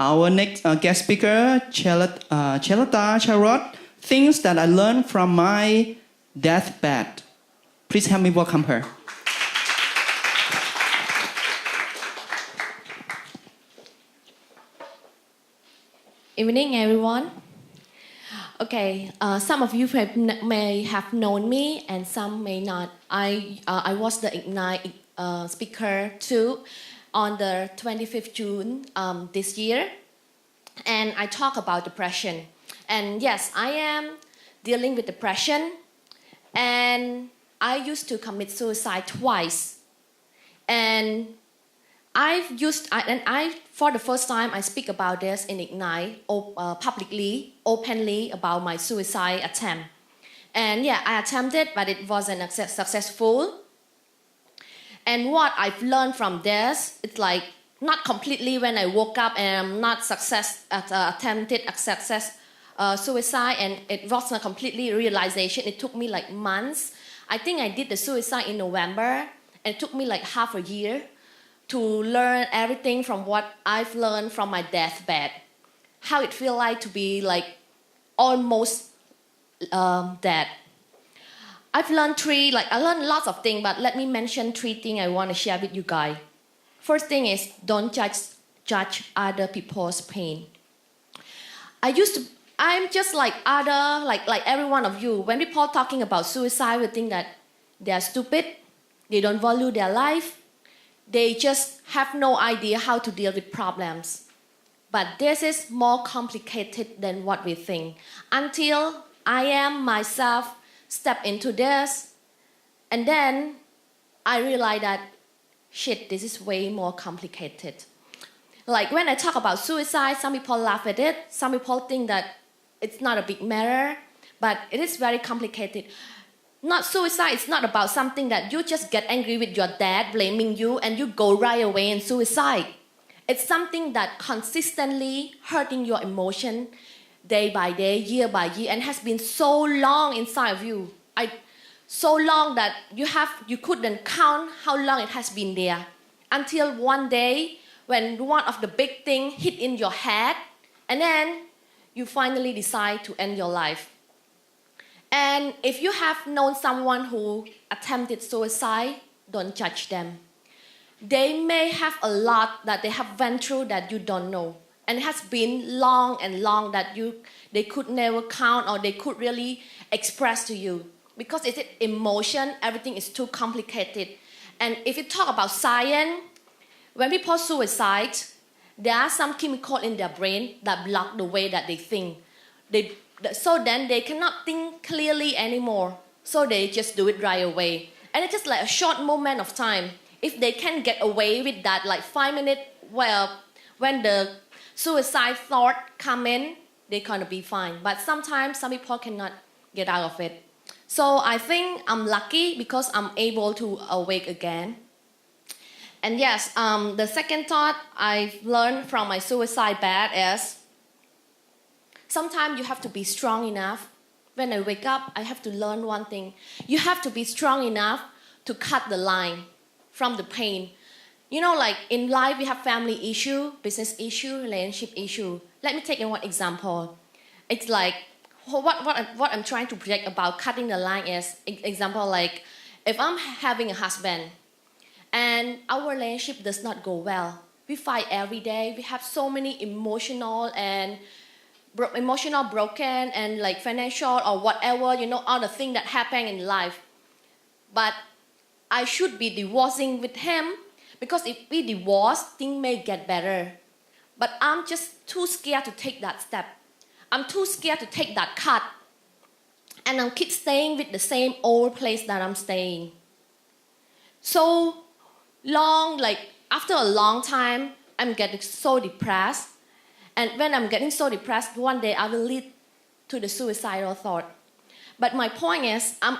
Our next guest speaker, Chhaleta Chharoat, things that I learned from my deathbed. Please help me welcome her. Evening, everyone. Okay, some of you may have known me and some may not. I was the Ignite speaker too on the 25th June this year. And I talk about depression. And yes, I am dealing with depression. And I used to commit suicide twice. And for the first time, I speak about this in Ignite publicly, openly about my suicide attempt. And yeah, I attempted, but it wasn't successful. And what I've learned from this, it's like not completely when I woke up and I'm not attempted suicide, and it wasn't a completely realization. It took me like months. I think I did the suicide in November, and it took me like half a year to learn everything from what I've learned from my deathbed. How it feels like to be like almost dead. I've learned I learned lots of things, but let me mention 3 things I want to share with you guys. First thing is, don't judge other people's pain. I'm just like every one of you. When people talking about suicide, we think that they are stupid, they don't value their life, they just have no idea how to deal with problems. But this is more complicated than what we think. Until I am myself step into this, and then I realized that, shit, this is way more complicated. Like when I talk about suicide, some people laugh at it. Some people think that it's not a big matter, but it is very complicated. Not suicide, it's not about something that you just get angry with your dad blaming you and you go right away and suicide. It's something that consistently hurting your emotion day by day, year by year, and has been so long inside of you. So long that you couldn't count how long it has been there. Until one day when one of the big things hit in your head, and then you finally decide to end your life. And if you have known someone who attempted suicide, don't judge them. They may have a lot that they have went through that you don't know. And it has been long and long that they could never count or they could really express to you. Because it's emotion, everything is too complicated. And if you talk about science, when people suicide, there are some chemicals in their brain that block the way that they think. So then they cannot think clearly anymore. So they just do it right away. And it's just like a short moment of time. If they can get away with that, like 5 minutes, when the suicide thought come in, they're gonna be fine. But sometimes some people cannot get out of it. So I think I'm lucky because I'm able to awake again. And yes, the second thought I've learned from my suicide bed is, sometimes you have to be strong enough. When I wake up, I have to learn one thing. You have to be strong enough to cut the line from the pain. You know, like in life, we have family issue, business issue, relationship issue. Let me take one example. It's like, what I'm trying to project about cutting the line is, example, like if I'm having a husband and our relationship does not go well, we fight every day, we have so many emotional broken and like financial or whatever, all the things that happen in life. But I should be divorcing with him because if we divorce, things may get better. But I'm just too scared to take that step. I'm too scared to take that cut. And I'm keep staying with the same old place that I'm staying. So long, like after a long time, I'm getting so depressed. And when I'm getting so depressed, one day I will lead to the suicidal thought. But my point is, I'm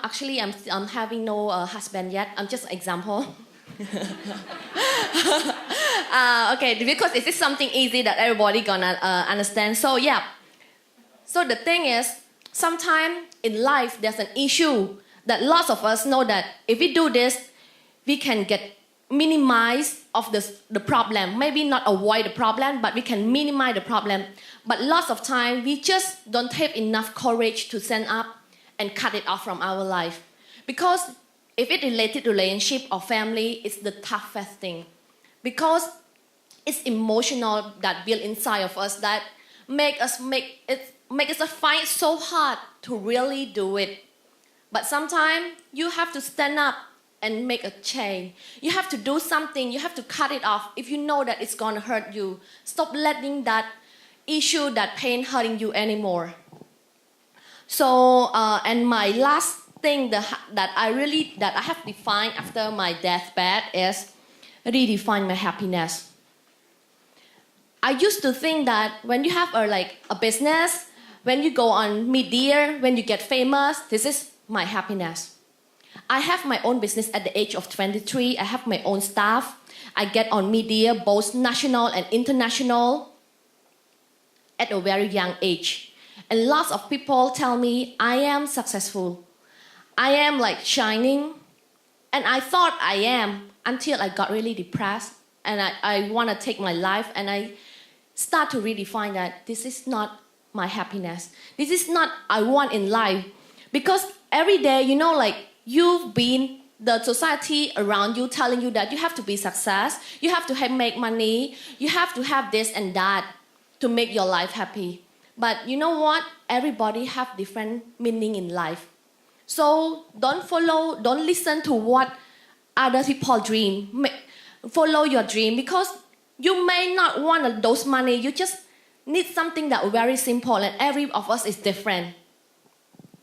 having no husband yet. I'm just an example. Okay, because this is something easy that everybody gonna understand. So yeah. So the thing is, sometimes in life there's an issue that lots of us know that if we do this, we can get minimize of the problem. Maybe not avoid the problem, but we can minimize the problem. But lots of time, we just don't have enough courage to stand up and cut it off from our life. Because if it related to relationship or family, it's the toughest thing. Because it's emotional that built inside of us that make us fight so hard to really do it. But sometimes you have to stand up and make a change. You have to do something. You have to cut it off if you know that it's gonna hurt you. Stop letting that issue, that pain hurting you anymore. So, and my last thing that I have defined after my deathbed is redefine my happiness. I used to think that when you have a business, when you go on media, when you get famous, this is my happiness. I have my own business at the age of 23. I have my own staff. I get on media, both national and international, at a very young age. And lots of people tell me I am successful. I am shining. And I thought I am until I got really depressed. And I want to take my life. And I start to redefine that this is not my happiness. This is not I want in life. Because every day, you've been the society around you telling you that you have to be success, you have to make money, you have to have this and that to make your life happy. But you know what? Everybody have different meaning in life. So don't listen to what other people dream. Follow your dream because you may not want those money. You just need something that is very simple and every of us is different.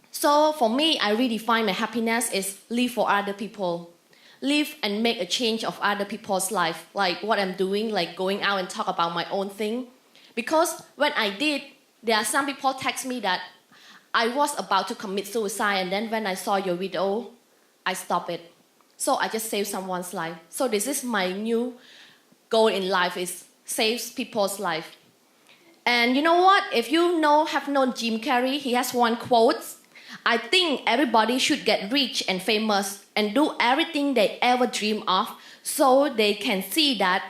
So for me, I redefine my happiness is live for other people. Live and make a change of other people's life. Like what I'm doing, like going out and talk about my own thing. Because when I did, there are some people text me that I was about to commit suicide and then when I saw your video, I stopped it. So I just saved someone's life. So this is my new goal in life is save people's life. And you know what? If you have known Jim Carrey, he has one quote. I think everybody should get rich and famous and do everything they ever dream of so they can see that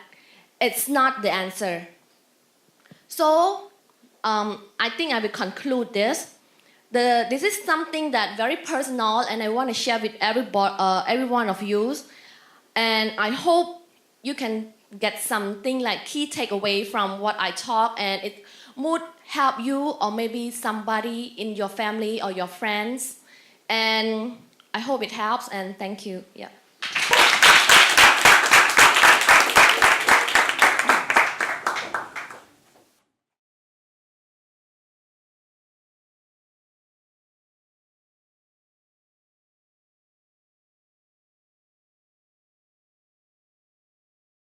it's not the answer. So I think I will conclude this. This is something that very personal and I want to share with every one of you. And I hope you can get something like key takeaway from what I talk and it would help you or maybe somebody in your family or your friends. And I hope it helps and thank you. Yeah.